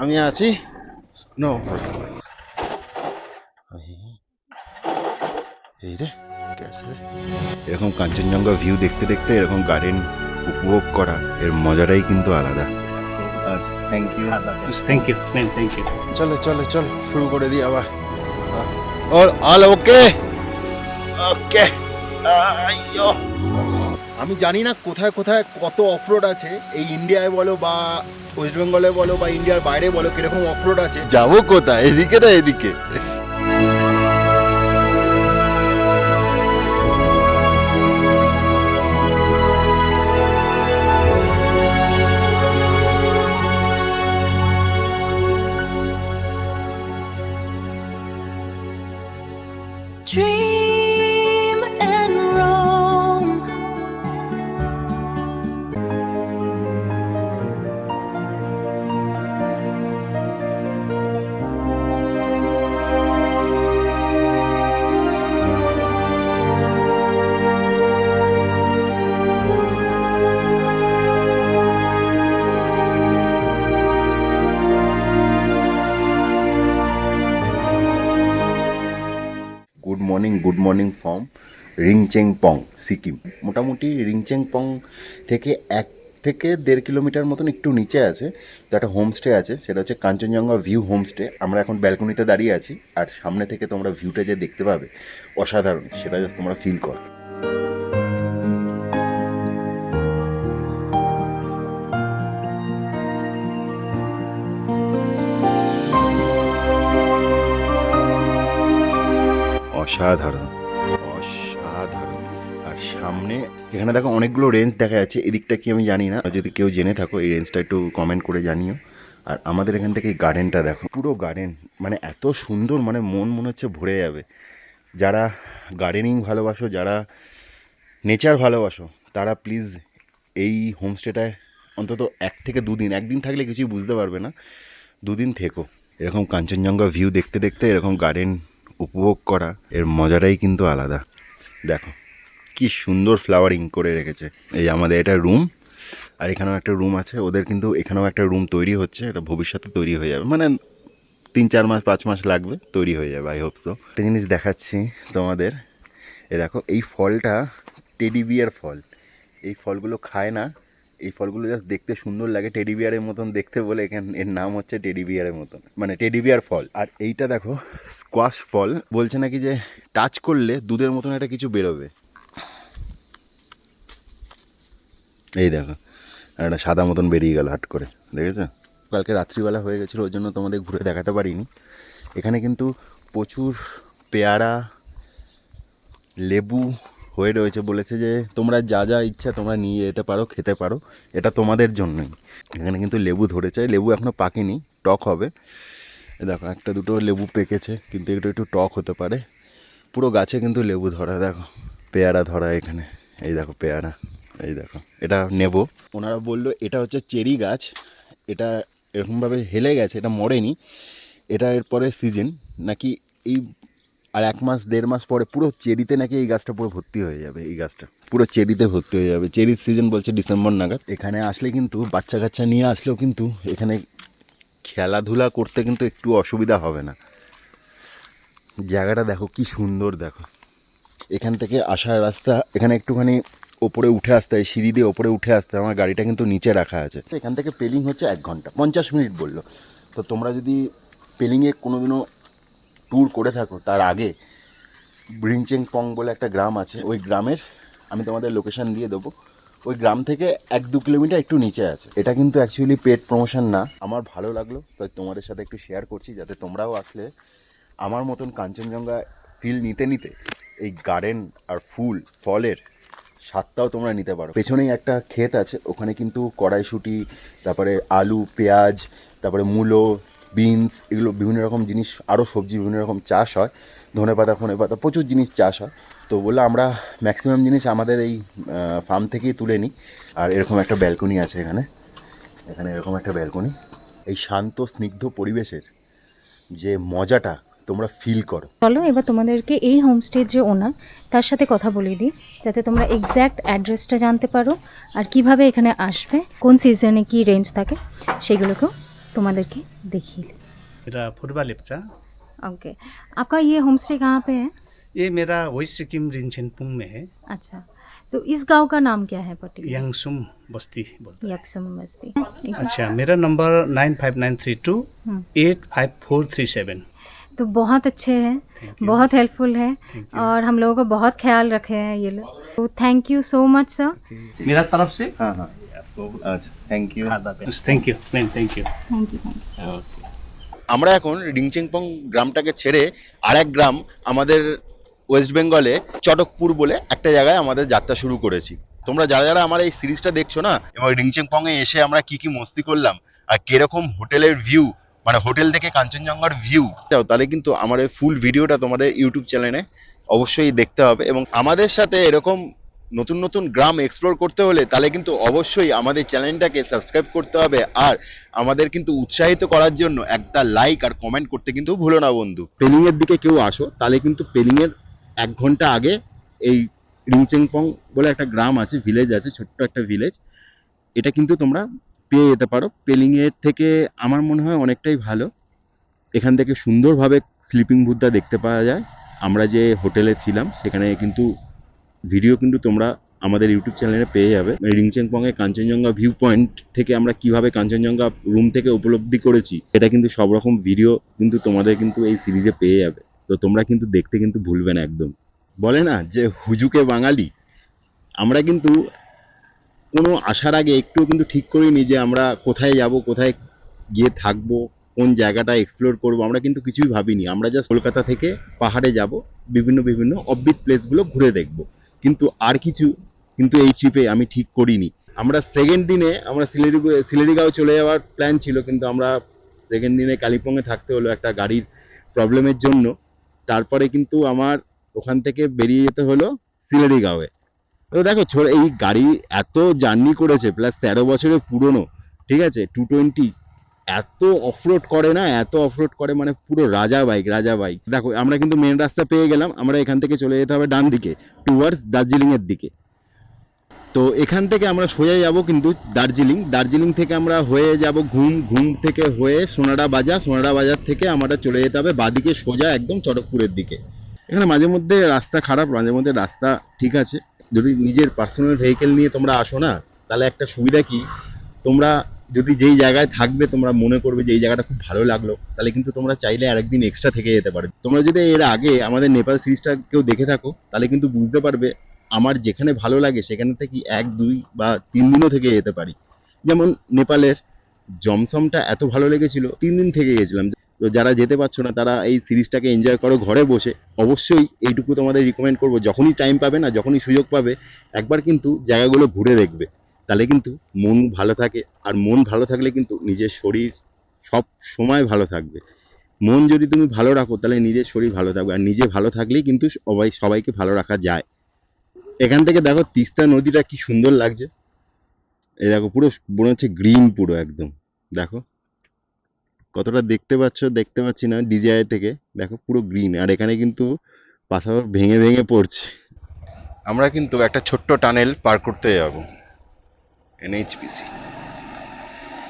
আমি আছি নো এই রে গেছে রে। এরকম কাঞ্চনজঙ্ঘা ভিউ দেখতে দেখতে এরকম গার্ডেন উপভোগ করা এর মজাটাই কিন্তু আলাদা। আচ্ছা thank you. Thank you ma'am, thank you. চলো চলো চলো শুরু করে দিই আবার। All okay okay. আমি জানি না কোথায় কোথায় কত অফরোড আছে, এই ইন্ডিয়ায় বলো বা ওয়েস্ট বেঙ্গলে বলো বা ইন্ডিয়ার বাইরে বলো, কিরকম অফরোড আছে। যাবো কোথায়, এদিকে না এদিকে? Dream and roam. Good morning from Rinchenpong Sikkim. মোটামুটি রিংচেংপং থেকে 1 থেকে 1.5 কিলোমিটার মতন একটু নিচে আছে তো একটা হোমস্টে আছে, সেটা হচ্ছে কাঞ্চনজঙ্ঘা ভিউ হোমস্টে। আমরা এখন ব্যালকনিতে দাঁড়িয়ে আছি আর সামনে থেকে তোমরা ভিউটা যে দেখতে পাবে অসাধারণ, সেটা জাস্ট তোমরা ফিল করো। অসাধারণ অসাধারণ। আর সামনে এখানে দেখো অনেকগুলো রেঞ্জ দেখা যাচ্ছে, এদিকটা কি আমি জানি না, যদি কেউ জেনে থাকো এই রেঞ্জটা একটু কমেন্ট করে জানিও। আর আমাদের এখান থেকে এই গার্ডেনটা দেখো, পুরো গার্ডেন মানে এত সুন্দর, মানে মনে হচ্ছে ভরে যাবে। যারা গার্ডেনিং ভালোবাসো, যারা নেচার ভালোবাসো, তারা প্লিজ এই হোমস্টেটায় অন্তত 1 থেকে 2 দিন, একদিন থাকলে কিছুই বুঝতে পারবে না, 2 দিন থেকো। এরকম কাঞ্চনজঙ্ঘা ভিউ দেখতে দেখতে এরকম গার্ডেন উপভোগ করা এর মজাটাই কিন্তু আলাদা। দেখো কি সুন্দর ফ্লাওয়ারিং করে রেখেছে। এই আমাদের এটা রুম, আর এখানেও একটা রুম আছে ওদের, কিন্তু এখানেও একটা রুম তৈরি হচ্ছে, এটা ভবিষ্যতে তৈরি হয়ে যাবে, মানে 3-4 মাস 5 মাস লাগবে, তৈরি হয়ে যাবে আই হোপ তো। একটা জিনিস দেখাচ্ছি তোমাদের, এ দেখো এই ফলটা টেডি বিয়ার ফল। এই ফলগুলো খায় না, এই ফলগুলো জাস্ট দেখতে সুন্দর লাগে, টেডি বিয়ারের মতন দেখতে বলে এখানে এর নাম হচ্ছে টেডি বিয়ারের মতন, মানে টেডি বিয়ার ফল। আর এইটা দেখো স্কোয়াশ ফল, বলছে নাকি যে টাচ করলে দুধের মতন একটা কিছু বেরোবে। এই দেখো একটা সাদা মতন বেরিয়ে গেল হাট করে, দেখেছো? কালকে রাত্রিবেলা হয়ে গেছিলো, ওই জন্য তোমাদের ঘুরে দেখাতে পারিনি। এখানে কিন্তু প্রচুর পেয়ারা, লেবু হয়ে রয়েছে। বলেছে যে তোমরা যা যা ইচ্ছা তোমরা নিয়ে যেতে পারো, খেতে পারো, এটা তোমাদের জন্যই। এখানে কিন্তু লেবু ধরেছে, লেবু এখনও পাকেনি, টক হবে। দেখো 1-2 লেবু পেকেছে, কিন্তু একটু একটু টক হতে পারে। পুরো গাছে কিন্তু লেবু ধরা, দেখো পেয়ারা ধরা এখানে, এই দেখো পেয়ারা, এই দেখো এটা নেব। ওনারা বললো এটা হচ্ছে চেরি গাছ, এটা এরকমভাবে হেলে গেছে, এটা মরেনি, এটা এরপরে সিজন নাকি এই আর 1-1.5 মাস পরে পুরো চেরিতে নাকি এই গাছটা পুরো ভর্তি হয়ে যাবে, এই গাছটা পুরো চেরিতে ভর্তি হয়ে যাবে। চেরির সিজন বলছে ডিসেম্বর নাগাদ। এখানে আসলে কিন্তু বাচ্চা কাচ্চা নিয়ে আসলেও কিন্তু এখানে খেলাধুলা করতে কিন্তু একটু অসুবিধা হবে না। জায়গাটা দেখো কি সুন্দর, দেখো এখান থেকে আসার রাস্তা, এখানে একটুখানি ওপরে উঠে আসতে হয়, সিঁড়ি দিয়ে ওপরে উঠে আসতে হয়। আমার গাড়িটা কিন্তু নিচে রাখা আছে। এখান থেকে পেলিং হচ্ছে 1 ঘন্টা 50 মিনিট বললো। তো তোমরা যদি পেলিংয়ে কোনোদিনও ট্যুর করে থাকো, তার আগে রিংচেংপং বলে একটা গ্রাম আছে, ওই গ্রামের আমি তোমাদের লোকেশান দিয়ে দেবো। ওই গ্রাম থেকে 1-2 কিলোমিটার একটু নিচে আছে। এটা কিন্তু অ্যাকচুয়ালি পেড প্রমোশন না, আমার ভালো লাগলো তাই তোমাদের সাথে একটু শেয়ার করছি, যাতে তোমরাও আসলে আমার মতন কাঞ্চনজঙ্ঘা ফিল নিতে নিতে এই গার্ডেন আর ফুল ফলের স্বাদটাও তোমরা নিতে পারো। পেছনেই একটা ক্ষেত আছে, ওখানে কিন্তু কড়াইশুঁটি, তারপরে আলু, পেঁয়াজ, তারপরে মূলো, বিনস, এগুলো বিভিন্ন রকম জিনিস, আরও সবজি বিভিন্ন রকম চাষ হয়, ধনেপাতা ফনেপাতা প্রচুর জিনিস চাষ হয়। তো বললো আমরা ম্যাক্সিমাম জিনিস আমাদের এই ফার্ম থেকেই তুলে নিই। আর এরকম একটা ব্যালকনি আছে এখানে, এখানে এরকম একটা ব্যালকনি। এই শান্ত স্নিগ্ধ পরিবেশের যে মজাটা তোমরা ফিল করো। চলো এবার তোমাদেরকে এই হোমস্টের যে ওনার তার সাথে কথা বলিয়ে দিই, যাতে তোমরা এক্স্যাক্ট অ্যাড্রেসটা জানতে পারো আর কিভাবে এখানে আসবে, কোন সিজনে কি রেঞ্জ থাকে সেগুলোকেও তোমাদেরকে দেখিয়ে দিই। मेरा फुरबा लेप्चा। ओके, आपका ये होम स्टे कहाँ पे है? ये मेरा वेस्ट सिक्किम रिंचनपुंग में है। अच्छा, तो इस गांव का नाम क्या है पर्टिकुलर? यांगसुम बस्ती बोलते हैं। यक्सम बस्ती। अच्छा, मेरा नंबर 95932 85437। तो बहुत अच्छे हैं, Thank you. बहुत हेल्पफुल है Thank you. और हम लोगों का बहुत ख्याल रखे हैं ये लोग। तो thank you so much sir. मेरा तरफ से হ্যাঁ হ্যাঁ আচ্ছা thank you thank you ma'am, thank you. Thank you thank you. আমরা এখন রিংচিংপং গ্রামটাকে ছেড়ে আরেক গ্রাম আমাদের ওয়েস্ট বেঙ্গলে চটকপুর বলে একটা জায়গায় আমাদের যাত্রা শুরু করেছি। তোমরা যারা যারা আমার এই সিরিজটা দেখছো না, এবং রিংচিংপং এ এসে আমরা কি কি মস্তি করলাম আর কিরকম হোটেলের ভিউ, মানে হোটেল থেকে কাঞ্চনজঙ্ঘার ভিউ, তাহলে কিন্তু আমার এই ফুল ভিডিওটা তোমাদের ইউটিউব চ্যানেলে অবশ্যই দেখতে হবে। এবং আমাদের সাথে এরকম নতুন নতুন গ্রাম এক্সপ্লোর করতে হলে তাহলে কিন্তু অবশ্যই আমাদের চ্যানেলটাকে সাবস্ক্রাইব করতে হবে, আর আমাদের কিন্তু উৎসাহিত করার জন্য একটা লাইক আর কমেন্ট করতে কিন্তু ভুলো না বন্ধু। পেলিং এর দিকে কেউ আসো তাহলে কিন্তু পেলিং এর 1 ঘন্টা আগে এই রিংচেংপং বলে একটা গ্রাম আছে, ভিলেজ আছে, ছোট্ট একটা ভিলেজ, এটা কিন্তু তোমরা পেয়ে যেতে পারো। পেলিং এর থেকে আমার মনে হয় অনেকটাই ভালো। এখান থেকে সুন্দরভাবে স্লিপিং বুথটা দেখতে পাওয়া যায়। আমরা যে হোটেলে ছিলাম সেখানে কিন্তু ভিডিও কিন্তু তোমরা আমাদের ইউটিউব চ্যানেলে পেয়ে যাবে। রিংচেংপং এর কাঞ্চনজঙ্ঘা ভিউ পয়েন্ট থেকে আমরা কিভাবে কাঞ্চনজঙ্ঘা রুম থেকে উপলব্ধি করেছি, এটা কিন্তু সব রকম ভিডিও কিন্তু তোমাদের কিন্তু এই সিরিজে পেয়ে যাবে। তো তোমরা কিন্তু দেখতে কিন্তু ভুলবে না একদম। বলে না যে হুজুকে বাঙালি, আমরা কিন্তু কোনো আসার আগে একটু কিন্তু ঠিক করিনি যে আমরা কোথায় যাব, কোথায় গিয়ে থাকবো, কোন জায়গাটা এক্সপ্লোর করব, আমরা কিন্তু কিছুই ভাবিনি। আমরা জাস্ট কলকাতা থেকে পাহাড়ে যাব, বিভিন্ন বিভিন্ন অফবিট প্লেসগুলো ঘুরে দেখব, কিন্তু আর কিছু কিন্তু এই ট্রিপে আমি ঠিক করিনি। আমরা সেকেন্ড দিনে আমরা সিলেরিগাঁও চলে যাওয়ার প্ল্যান ছিল, কিন্তু আমরা সেকেন্ড দিনে কালিম্পংয়ে থাকতে হলো একটা গাড়ির প্রবলেমের জন্য। তারপরে কিন্তু আমার ওখান থেকে বেরিয়ে যেতে হলো সিলেরিগাঁওয়ে। তো দেখো এই গাড়ি এত জার্নি করেছে, প্লাস 13 বছরের পুরনো, ঠিক আছে, 220, এত অফরোড করে না, এত অফরোড করে মানে পুরো রাজা বাইক। দেখো আমরা কিন্তু মেন রাস্তা পেয়ে গেলাম। আমরা এখান থেকে চলে যেতে হবে ডান দিকে টুয়ার্ডস দার্জিলিং এর দিকে। তো এখান থেকে আমরা সোজা যাব কিন্তু দার্জিলিং থেকে আমরা হয়ে যাব ঘুম থেকে হয়ে সোনাডা বাজার থেকে আমরা চলে যেতে হবে বাদিকে সোজা একদম চটকপুরের দিকে। এখানে মাঝে মধ্যে রাস্তা খারাপ, মাঝে মধ্যে রাস্তা ঠিক আছে। যদি নিজের পার্সোনাল ভেহিকেল নিয়ে তোমরা আসো না, তাহলে একটা সুবিধা কি, তোমরা যদি যেই জায়গায় থাকবে তোমরা মনে করবে যে এই জায়গাটা খুব ভালো লাগলো, তাহলে কিন্তু তোমরা চাইলে আরেকদিন এক্সট্রা থেকে যেতে পারো। তোমরা যদি এর আগে আমাদের নেপাল সিরিজটা কেউ দেখে থাকো তাহলে কিন্তু বুঝতে পারবে আমার যেখানে ভালো লাগে সেখানে থেকে 1, 2 বা 3 দিনও থেকে যেতে পারি। যেমন নেপালের জমসমটা এত ভালো লেগেছিল, 3 দিন থেকে গেছিলাম। তো যারা যেতে পারছো না তারা এই সিরিজটাকে এনজয় করো ঘরে বসে। অবশ্যই এইটুকু তোমাদের রিকমেন্ড করবো, যখনই টাইম পাবে না, যখনই সুযোগ পাবে, একবার কিন্তু জায়গাগুলো ঘুরে দেখবে, তাহলে কিন্তু মন ভালো থাকে। আর মন ভালো থাকলে কিন্তু নিজের শরীর সব সময় ভালো থাকবে। মন যদি তুমি ভালো রাখো তাহলে নিজের শরীর ভালো থাকবে, আর নিজে ভালো থাকলেই কিন্তু সবাইকে ভালো রাখা যায়। এখান থেকে দেখো তিস্তা নদীটা কি সুন্দর লাগছে। এই দেখো পুরো মনে হচ্ছে গ্রিন, পুরো একদম। দেখো কতটা দেখতে পাচ্ছি না ডিজিআই থেকে, দেখো পুরো গ্রিন। আর এখানে কিন্তু পাথর ভেঙে ভেঙে পড়ছে। আমরা কিন্তু একটা ছোট্ট টানেল পার করতে যাব, এনএইচপিসি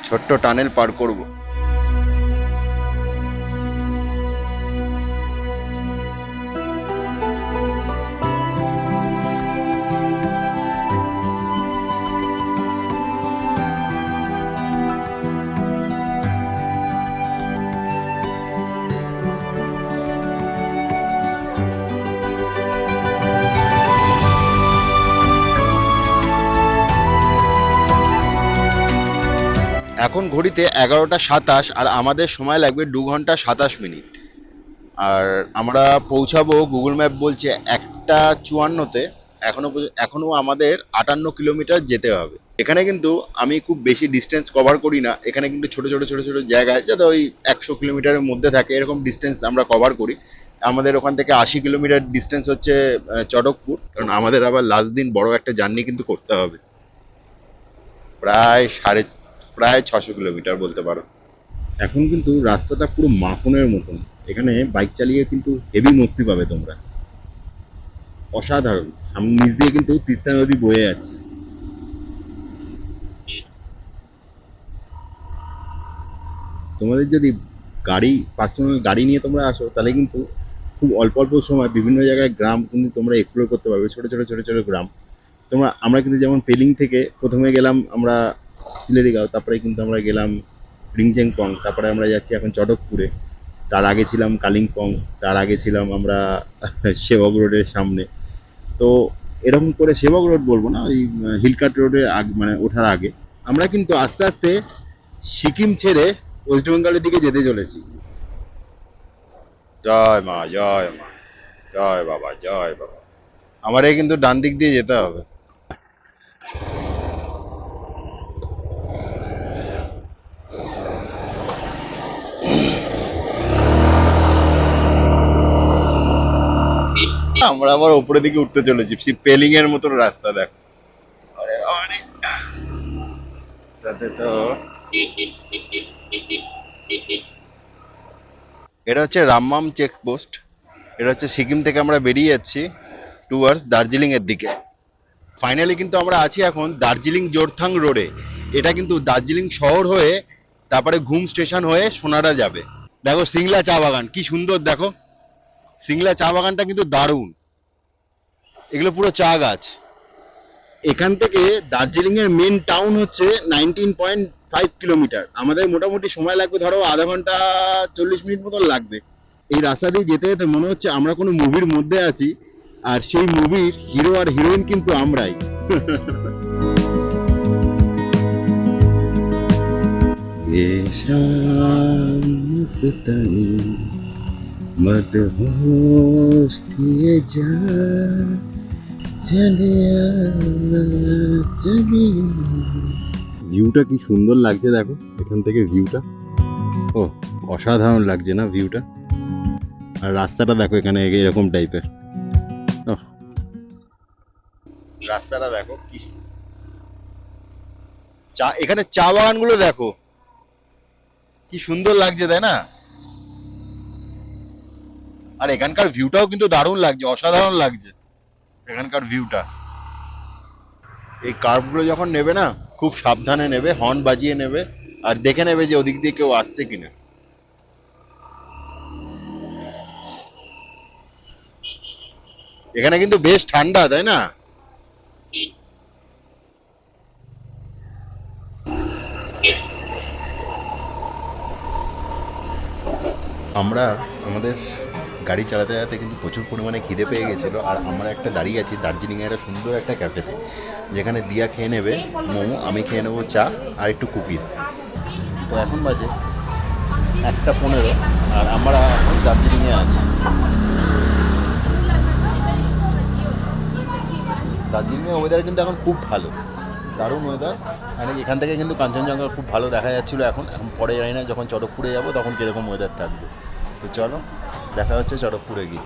ছোট্ট টানেল পার করব। এখন ঘড়িতে 11টা 27 আর আমাদের সময় লাগবে 2 ঘন্টা 27 মিনিট। আর আমরা পৌঁছাবো, গুগল ম্যাপ বলছে 1টা 54-তে। এখনো আমাদের 58 কিলোমিটার যেতে হবে। এখানে কিন্তু আমি খুব বেশি ডিস্টেন্স কভার করি না, এখানে কিন্তু ছোট ছোট জায়গায় যাতে ওই 100 কিলোমিটারের মধ্যে থাকে এরকম ডিস্টেন্স আমরা কভার করি। আমাদের ওখান থেকে 80 কিলোমিটার ডিস্টেন্স হচ্ছে চটকপুর, কারণ আমাদের আবার লাস্ট দিন বড় একটা জার্নি কিন্তু করতে হবে, প্রায় 600 কিলোমিটার বলতে পারো। এখন কিন্তু রাস্তাটা পুরো মাখনের মতন, এখানে বাইক চালিয়ে কিন্তু হেভি মস্তি পাবে তোমরা, অসাধারণ। নিচ দিয়ে কিন্তু তিস্তা নদী বয়ে যাচ্ছে। তোমাদের যদি গাড়ি, পার্সোনাল গাড়ি নিয়ে তোমরা আসো, তাহলে কিন্তু খুব অল্প অল্প সময় বিভিন্ন জায়গায় গ্রাম কিন্তু তোমরা এক্সপ্লোর করতে পারবে, ছোটো ছোটো ছোটো ছোটো গ্রাম। আমরা কিন্তু যেমন পেলিং থেকে প্রথমে গেলাম আমরা সিলেরিগাঁও, তারপরে কিন্তু আমরা গেলাম রিংচেংপং, তারপরে আমরা যাচ্ছি এখন চটকপুরে, তার আগে ছিলাম কালিম্পং, তার আগে ছিলাম আমরা সেবক রোডের সামনে। তো এরকম করে সেবক রোড বলবো না, ওই হিলকাট রোডের আগে, মানে ওঠার আগে আমরা কিন্তু আস্তে আস্তে সিকিম ছেড়ে ওয়েস্ট বেঙ্গলের দিকে যেতে চলেছি। জয় মা, জয় মা, জয় বাবা, জয় বাবা। আমার এই কিন্তু ডান দিক দিয়ে যেতে হবে। আমরা আবার উপরের দিকে উঠতে চলেছি, পেলিং এর মতো রাস্তা দেখো। আরে আরে, তাতে তো এটা হচ্ছে রামমাম চেকপোস্ট। এটা হচ্ছে সিকিম থেকে আমরা বেরিয়ে যাচ্ছি টুয়ার্ডস দার্জিলিং এর দিকে। ফাইনালি কিন্তু আমরা আছি এখন দার্জিলিং জোরথাং রোডে। এটা কিন্তু দার্জিলিং শহর হয়ে তারপরে ঘুম স্টেশন হয়ে সোনারা যাবে। দেখো সিংলা চা বাগান কি সুন্দর, দেখো সিংলা চা বাগানটা কিন্তু দারুণ, এগুলো পুরো চা গাছ। এখান থেকে দার্জিলিং এর মেন টাউন হচ্ছে 19.5 কিলোমিটার। আমাদের মোটামুটি সময় লাগবে ধরো আধা ঘন্টা 40 মিনিট মতন লাগবে। এই রাস্তা দিয়ে যেতে যেতে মনে হচ্ছে আমরা কোনো মুভির মধ্যে আছি, আর সেই মুভির হিরো আর হিরোইন কিন্তু আমরাই। ভিউটা কি সুন্দর লাগছে, দেখো এখান থেকে ভিউটা, ও অসাধারণ লাগছে না ভিউটা। আর রাস্তাটা দেখো এখানে এরকম টাইপের, রাস্তাটা দেখো কি চা, এখানে চা বাগানগুলো দেখো কি সুন্দর লাগছে, তাই না? আর এখানকার ভিউটাও কিন্তু দারুণ লাগছে, অসাধারণ লাগছে এখানকার ভিউটা। এই কার্ভগুলো যখন নেবে না, খুব সাবধানে নেবে, হর্ন বাজিয়ে নেবে, আর দেখে নেবে যে ওদিক দিয়ে কেউ আসছে কিনা। এখানে কিন্তু বেশ ঠান্ডা, তাই না? আমরা আমাদের গাড়ি চালাতে চালাতে কিন্তু প্রচুর পরিমাণে খিদে পেয়ে গেছিলো, আর আমরা একটা দাঁড়িয়ে আছি দার্জিলিংয়ে একটা সুন্দর একটা ক্যাফেতে, যেখানে দিয়া খেয়ে নেবে মোমো, আমি খেয়ে নেবো চা আর একটু কুকিজ। তো এখন বাজে 1:15 আর আমরা এখন দার্জিলিংয়ে আছি। দার্জিলিংয়ের ওয়েদার কিন্তু এখন খুব ভালো, দারুণ ওয়েদার। মানে এখান থেকে কিন্তু কাঞ্চনজঙ্ঘা খুব ভালো দেখা যাচ্ছিলো। এখন পরে জানি না যখন চটকপুরে যাবো তখন কীরকম ওয়েদার থাকবে। তো চলো দেখা হচ্ছে চটকপুরে গিয়ে।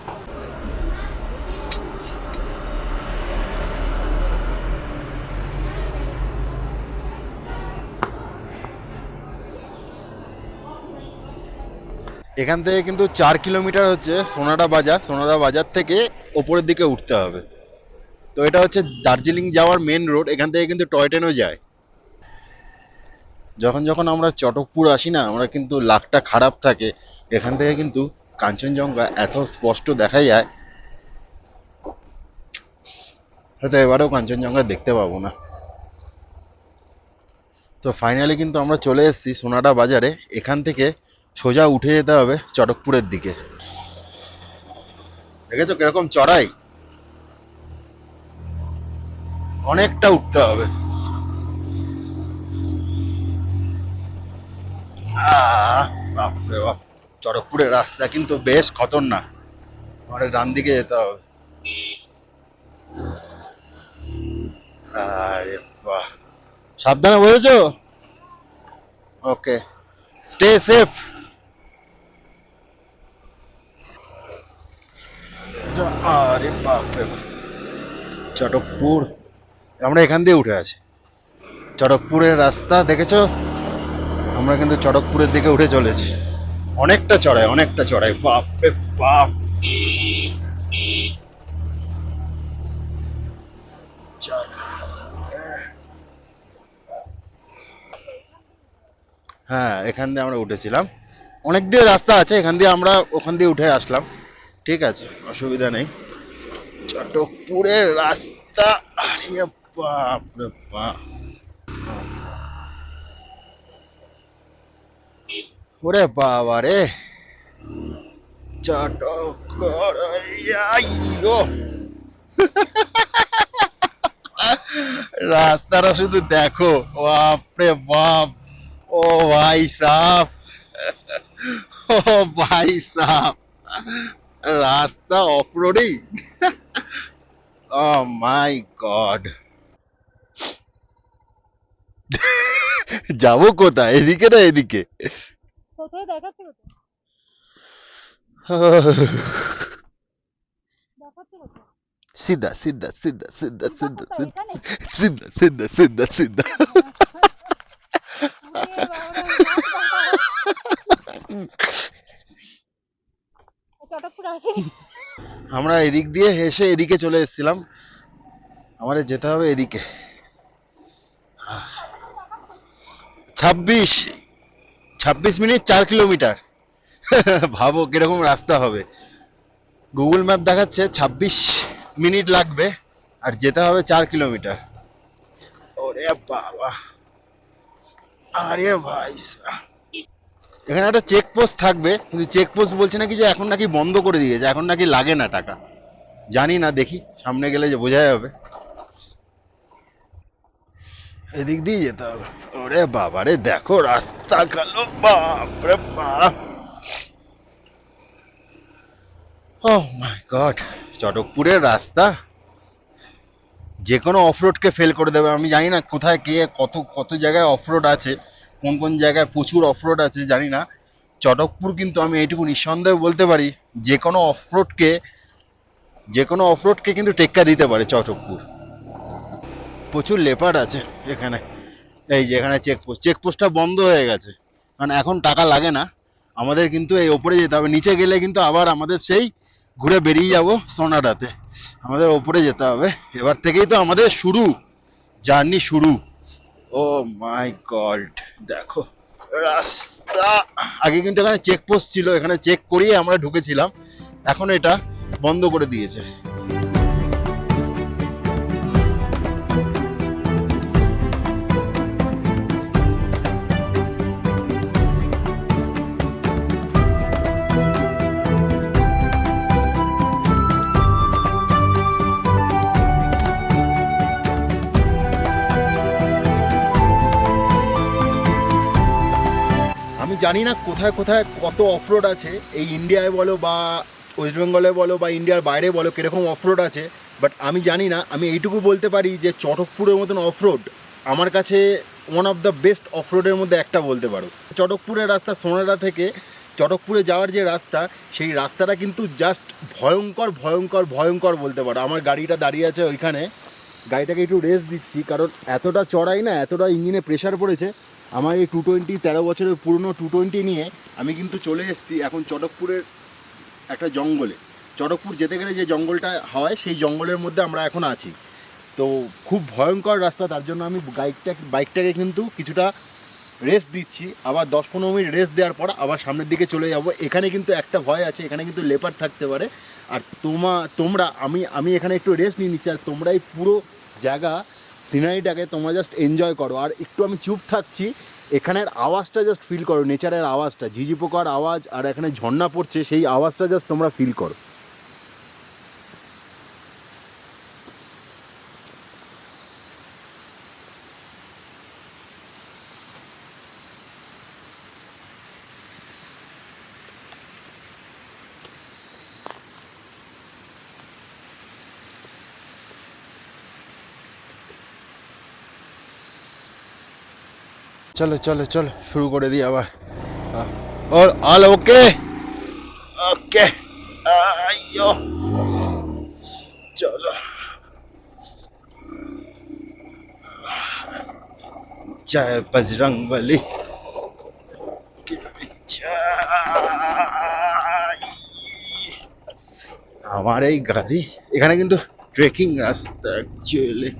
এখান থেকে কিন্তু 4 কিলোমিটার হচ্ছে সোনারা বাজার। সোনারা বাজার থেকে ওপরের দিকে উঠতে হবে। তো এটা হচ্ছে দার্জিলিং যাওয়ার মেন রোড। এখান থেকে কিন্তু টয় ট্রেনও যায়। যখন যখন আমরা চটকপুর আসি না, আমরা কিন্তু লাকটা খারাপ থাকে। এখান থেকে কিন্তু কাঞ্চনজঙ্ঘা এত স্পষ্ট দেখা যায়, হয়তো এবারেও কাঞ্চনজঙ্ঘা দেখতে পাবো না। তো ফাইনালি কিন্তু আমরা চলে এসেছি সোনারা বাজারে। এখান থেকে সোজা উঠে যেতে হবে চটকপুরের দিকে। দেখেছো কিরকম চড়াই, অনেকটা উঠতে হবে। বাপরে বাপ, চটকপুরের রাস্তা কিন্তু বেশ খতরনাক, আমাদের ডান দিকে যেতে হবে। আরে বাহ, সাবধানে, বুঝেছো? ওকে, স্টে সেফ। আরে বাপরে, চটকপুর, আমরা এখান দিয়ে উঠে আছি। চটকপুরের রাস্তা দেখেছো? আমরা কিন্তু চটকপুরের দিকে উঠে চলেছি। অনেকটা চড়াই, অনেকটা চড়াই, বাপরে বাপ। হ্যাঁ, এখান দিয়ে আমরা উঠেছিলাম, অনেক দিয়ে রাস্তা আছে, এখান দিয়ে আমরা ওখান দিয়ে উঠে আসলাম, ঠিক আছে, অসুবিধা নেই। চটকপুরের রাস্তা, আরে বাপ রে বাপ, ওরে বাবা রে, চটকর গো, রাস্তাটা শুধু দেখো, বাপরে বাপ, ও ভাই সাহ, ও ভাই সাহ, রাস্তা অফরোডিং, ও মাই গড। যাবো কোথায়, এদিকে না এদিকে? সিধা সিধা সিধা সিধা সিধা সিধা সিধা সিধা সিধা। আমরা এদিক দিয়ে এসে এদিকে চলে এসেছিলাম, আমাদের যেতে হবে এদিকে। 26 মিনিট 4 কিলোমিটার। ভাবো কিরকম রাস্তা হবে। গুগল ম্যাপ দেখাচ্ছে 26 মিনিট লাগবে আর যেতে হবে 4 কিলোমিটার। ওরে বাবা, আরে ভাই সাব। এখানে একটা চেকপোস্ট থাকবে, কিন্তু চেকপোস্ট বলছে নাকি যে এখন নাকি বন্ধ করে দিয়েছে, এখন নাকি লাগে না টাকা, জানি না, দেখি সামনে গেলে যে বোঝা যাবে। এদিক দিয়ে যেতে হবে। ওরে বাবা রে, দেখো রাস্তা কালো, বাপ রে বাপ, ও মাই গড। চটকপুরের রাস্তা যে কোনো অফরোডকে ফেল করে দেবে। আমি জানি না কোথায় কে কত কত জায়গায় অফরোড আছে, কোন কোন জায়গায় প্রচুর অফরোড আছে জানি না। চটকপুর কিন্তু আমি এইটুকু নিঃসন্দেহে বলতে পারি যে কোনো অফরোডকে কিন্তু টেক্কা দিতে পারে চটকপুর। প্রচুর লেপার্ড আছে এখানে। এই যে এখানে চেকপোস্টটা বন্ধ হয়ে গেছে, কারণ এখন টাকা লাগে না আমাদের, কিন্তু এই ওপরে যেতে হবে। নিচে গেলে কিন্তু আবার আমাদের সেই ঘুরে বেরিয়ে যাব সোনাডাতে, আমাদের ওপরে যেতে হবে। এবার থেকেই তো আমাদের জার্নি শুরু। ও মাই গড, দেখো রাস্তা। আগে কিন্তু এখানে চেকপোস্ট ছিল, এখানে চেক করিয়ে আমরা ঢুকেছিলাম, এখন এটা বন্ধ করে দিয়েছে। আমি জানি না কোথায় কোথায় কত অফরোড আছে, এই ইন্ডিয়ায় বলো বা ওয়েস্ট বেঙ্গলে বলো বা ইন্ডিয়ার বাইরে বলো কীরকম অফরোড আছে, বাট আমি জানি না। আমি এইটুকু বলতে পারি যে চটকপুরের মতন অফরোড আমার কাছে ওয়ান অফ দ্য বেস্ট অফরোডের মধ্যে একটা বলতে পারো। চটকপুরের রাস্তা, সোনাডা থেকে চটকপুরে যাওয়ার যে রাস্তা, সেই রাস্তাটা কিন্তু জাস্ট ভয়ঙ্কর ভয়ঙ্কর ভয়ঙ্কর বলতে পারো। আমার গাড়িটা দাঁড়িয়ে আছে ওইখানে, গাড়িটাকে একটু রেস্ট দিচ্ছি, কারণ এতটা চড়াই না, এতটা ইঞ্জিনে প্রেশার পড়েছে। আমার এই 220 13 বছরের পুরনো 220 নিয়ে আমি কিন্তু চলে এসেছি এখন চটকপুরের একটা জঙ্গলে। চটকপুর যেতে গেলে যে জঙ্গলটা হয় সেই জঙ্গলের মধ্যে আমরা এখন আছি। তো খুব ভয়ঙ্কর রাস্তা, তার জন্য আমি বাইকটাকে কিন্তু কিছুটা রেস্ট দিচ্ছি, আবার 10-15 মিনিট রেস্ট দেওয়ার পর আবার সামনের দিকে চলে যাব। এখানে কিন্তু একটা ভয় আছে, এখানে কিন্তু লেপার্ড থাকতে পারে। আর তোমরা আমি এখানে একটু রেস্ট নিয়ে নিচ্ছি, আর তোমরা এই পুরো জায়গা সিনারিটাকে তোমরা জাস্ট এনজয় করো। আর একটু আমি চুপ থাকছি, এখানের আওয়াজটা জাস্ট ফিল করো, নেচারের আওয়াজটা, ঝিঝি পোকার আওয়াজ, আর এখানে ঝর্ণা পড়ছে সেই আওয়াজটা জাস্ট তোমরা ফিল করো। চলো চলো চলো শুরু করে দিই আবার। অল ওকে ওকে, আইয়ো চলো। জয় বজরং বলি। আমার এই গাড়ি, এখানে কিন্তু ট্রেকিং রাস্তা অ্যাকচুয়ালি।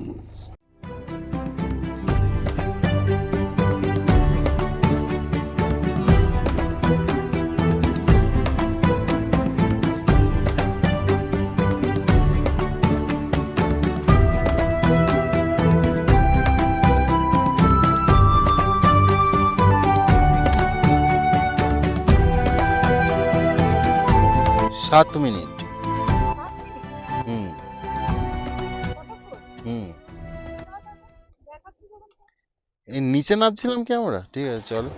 7 মিনিট। হুম হুম এই নিচে নামছিলাম কি আমরা? ঠিক আছে চলো।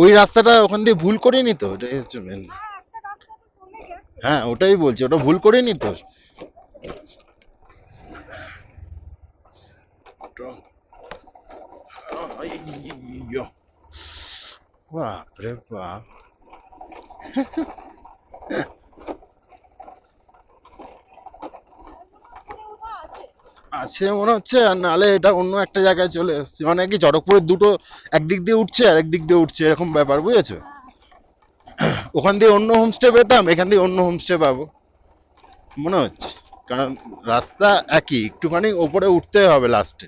ওই রাস্তাটা ওখান দিয়ে ভুল করিনি তো, ওটাই হচ্ছে মেন। হ্যাঁ ওটাই বলছি, ওটা ভুল করিনি তো। বাপরে বাপ, আছে মনে হচ্ছে, আর নালে এটা অন্য একটা জায়গায় চলে এসছে, মানে কি চড়কপুরের দুটো একদিক দিয়ে উঠছে আর একদিক দিয়ে উঠছে, এরকম ব্যাপার, বুঝেছো? ওখান দিয়ে অন্য হোমস্টে পেতাম, এখান দিয়ে অন্য হোমস্টে পাবো মনে হচ্ছে, কারণ রাস্তা একই, একটুখানি ওপরে উঠতে হবে লাস্টে।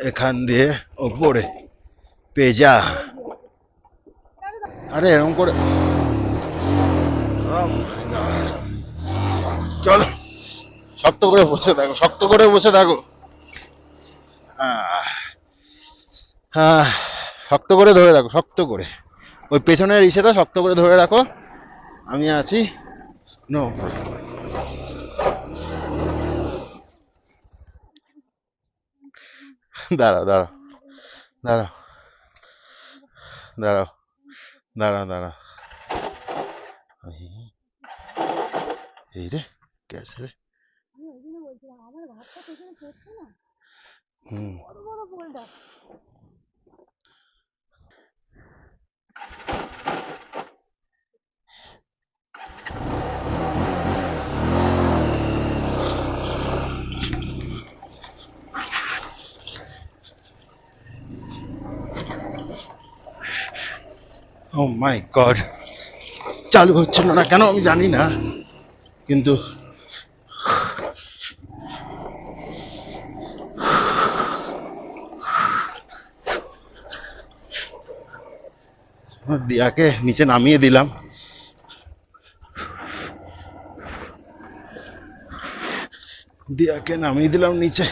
এখান দিয়ে ওপরে পেজা, আরে এরকম করে। Oh my God! চলো, শক্ত করে বসে থাকো, শক্ত করে বসে থাকো। আহ, হ্যাঁ, শক্ত করে ধরে রাখো, শক্ত করে ওই পেছনের ইসেটা শক্ত করে ধরে রাখো, আমি আছি। নো, দাঁড়াও দাঁড়াও দাঁড়াও দাঁড়াও দাঁড়াও দাঁড়াও, এই রে গেছে রে। হুম ও মাই গড, চালু হচ্ছিল না কেন আমি জানি না, কিন্তু দিয়াকে নিচে নামিয়ে দিলাম। দিয়াকে নামিয়ে দিলাম নিচে।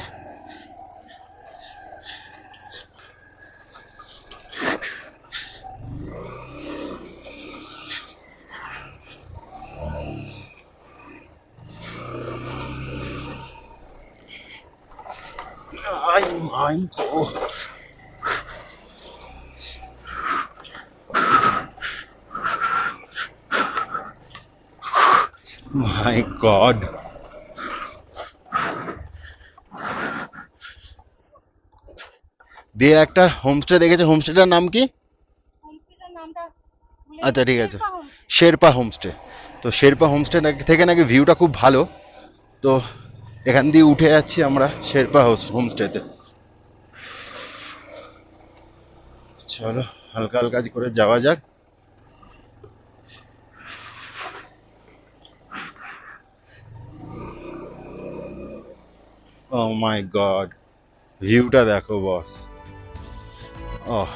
I my god, my god, দিয়ে একটা হোমস্টে দেখেছে, হোমস্টেটার নাম কি? আচ্ছা ঠিক আছে, শেরপা হোমস্টে। তো শেরপা হোমস্টে থেকে নাকি ভিউটা খুব ভালো, তো এখান দিয়ে উঠে যাচ্ছি আমরা শেরপা হোমস্টেতে। চলো হালকা হালকা করে যাওয়া যাক। ও মাই গড, ভিউটা দেখো বস। ওহ,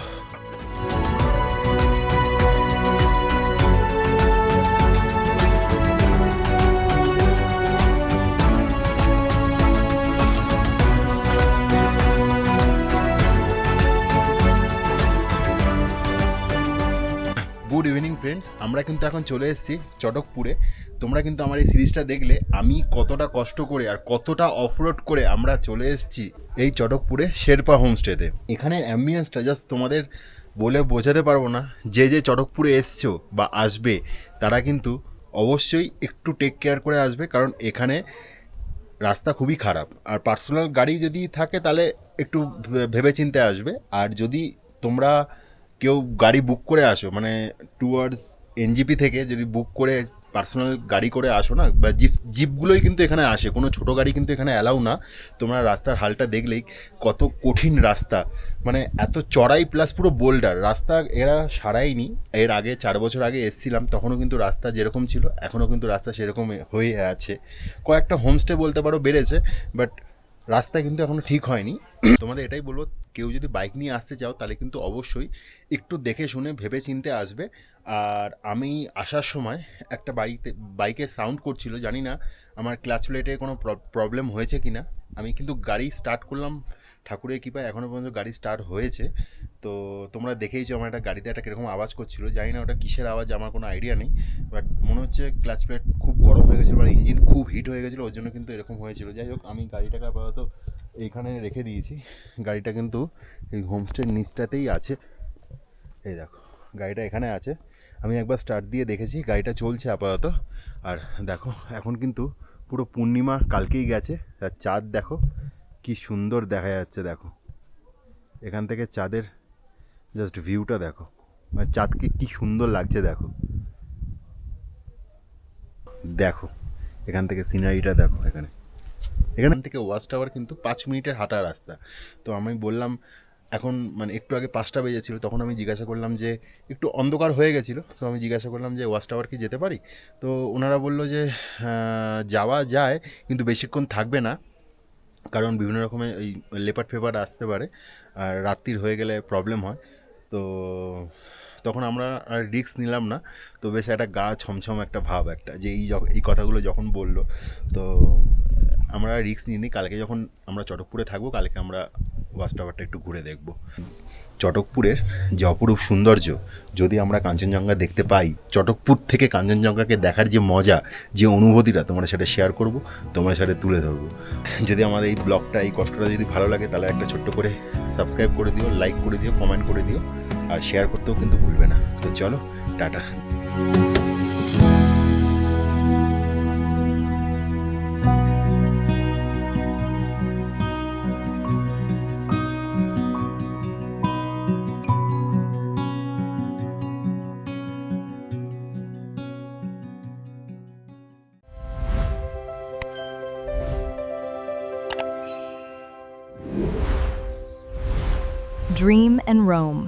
গুড ইভিনিং ফ্রেন্ডস, আমরা কিন্তু এখন চলে এসেছি চটকপুরে। তোমরা কিন্তু আমার এই সিরিজটা দেখলে আমি কতটা কষ্ট করে আর কতটা অফরোড করে আমরা চলে এসেছি এই চটকপুরে শেরপা হোমস্টেতে। এখানে অ্যাম্বিয়েন্সটা জাস্ট তোমাদের বলে বোঝাতে পারবো না। যে যে চটকপুরে এসছো বা আসবে তারা কিন্তু অবশ্যই একটু টেক কেয়ার করে আসবে, কারণ এখানে রাস্তা খুবই খারাপ, আর পার্সোনাল গাড়ি যদি থাকে তাহলে একটু ভেবেচিন্তে আসবে। আর যদি তোমরা কেউ গাড়ি বুক করে আসো, মানে টুয়ার্ডস এনজিপি থেকে যদি বুক করে পার্সোনাল গাড়ি করে আসো না, বা জিপগুলোই কিন্তু এখানে আসে, কোনো ছোটো গাড়ি কিন্তু এখানে অ্যালাউ না। তোমরা রাস্তার হালটা দেখলেই কত কঠিন রাস্তা, মানে এত চড়াই প্লাস পুরো বোল্ডার রাস্তা। এরা সারাইনি, এর আগে 4 বছর আগে এসছিলাম, তখনও কিন্তু রাস্তা যেরকম ছিল এখনও কিন্তু রাস্তা সেরকম হয়ে আছে। কয়েকটা হোমস্টে বলতে পারো বেড়েছে, বাট রাস্তা কিন্তু এখনও ঠিক হয়নি। তোমাদের এটাই বলবো, কেউ যদি বাইক নিয়ে আসতে চাও তাহলে কিন্তু অবশ্যই একটু দেখে শুনে ভেবে চিনতে আসবে। আর আমি আসার সময় একটা বাইকের সাউন্ড করছিল, জানি না আমার ক্লাচ প্লেটে কোনো প্রবলেম হয়েছে কি না। আমি কিন্তু গাড়ি স্টার্ট করলাম ঠাকুরের কৃপায় এখনও পর্যন্ত গাড়ি স্টার্ট হয়েছে। তো তোমরা দেখেইছো আমার একটা গাড়িতে একটা কীরকম আওয়াজ করছিল, জানি না ওটা কিসের আওয়াজ, আমার কোনো আইডিয়া নেই, বাট মনে হচ্ছে ক্লাচ প্লেট খুব গরম হয়ে গেছিলো আর ইঞ্জিন খুব হিট হয়ে গেছিলো, ওর জন্য কিন্তু এরকম হয়েছিল। যাই হোক, আমি গাড়িটাকে আপাতত এইখানে রেখে দিয়েছি। গাড়িটা কিন্তু এই হোমস্টের নিচটাতেই আছে, এই দেখো গাড়িটা এখানে আছে। আমি একবার স্টার্ট দিয়ে দেখেছি, গাড়িটা চলছে আপাতত। আর দেখো এখন কিন্তু পুরো পূর্ণিমা কালকেই গেছে, আর চাঁদ দেখো কি সুন্দর দেখা যাচ্ছে। দেখো এখান থেকে চাঁদের জাস্ট ভিউটা দেখো, মানে চাঁদকে কি সুন্দর লাগছে। দেখো দেখো এখান থেকে সিনারিটা দেখো। এখান থেকে ওয়াচ টাওয়ার কিন্তু 5 মিনিটের হাঁটা রাস্তা। তো আমি বললাম, এখন মানে একটু আগে 5টা বেজেছিল, তখন আমি জিজ্ঞাসা করলাম যে একটু অন্ধকার হয়ে গেছিলো, তো আমি জিজ্ঞাসা করলাম যে ওয়াচ টাওয়ার কি যেতে পারি? তো ওনারা বললো যে যাওয়া যায় কিন্তু বেশিক্ষণ থাকবে না, কারণ বিভিন্ন রকমের এই লেপার্ড ফেপার্ড আসতে পারে আর রাত্রির হয়ে গেলে প্রবলেম হয়। তো তখন আমরা আর রিস্ক নিলাম না। তো বেশ একটা গা ছমছম একটা ভাব একটা, যে এই কথাগুলো যখন বললো, তো আমরা রিস্ক নিইনি। কালকে যখন আমরা চটকপুরে থাকবো, কালকে আমরা ওয়াচ টাওয়ারটা একটু ঘুরে দেখব। চটকপুরের যে অপরূপ সৌন্দর্য যদি আমরা কাঞ্চনজঙ্ঘা দেখতে পাই, চটকপুর থেকে কাঞ্চনজঙ্ঘাকে দেখার যে মজা, যে অনুভূতিটা, তোমরা সেটা শেয়ার করব, তোমরা সেটা তুলে ধরবো। যদি আমার এই ব্লগটা, এই কষ্টটা যদি ভালো লাগে, তাহলে একটা ছোট্ট করে সাবস্ক্রাইব করে দিও, লাইক করে দিও, কমেন্ট করে দিও, আর শেয়ার করতেও কিন্তু ভুলবে না। তো চলো, টাটা। Dream and roam.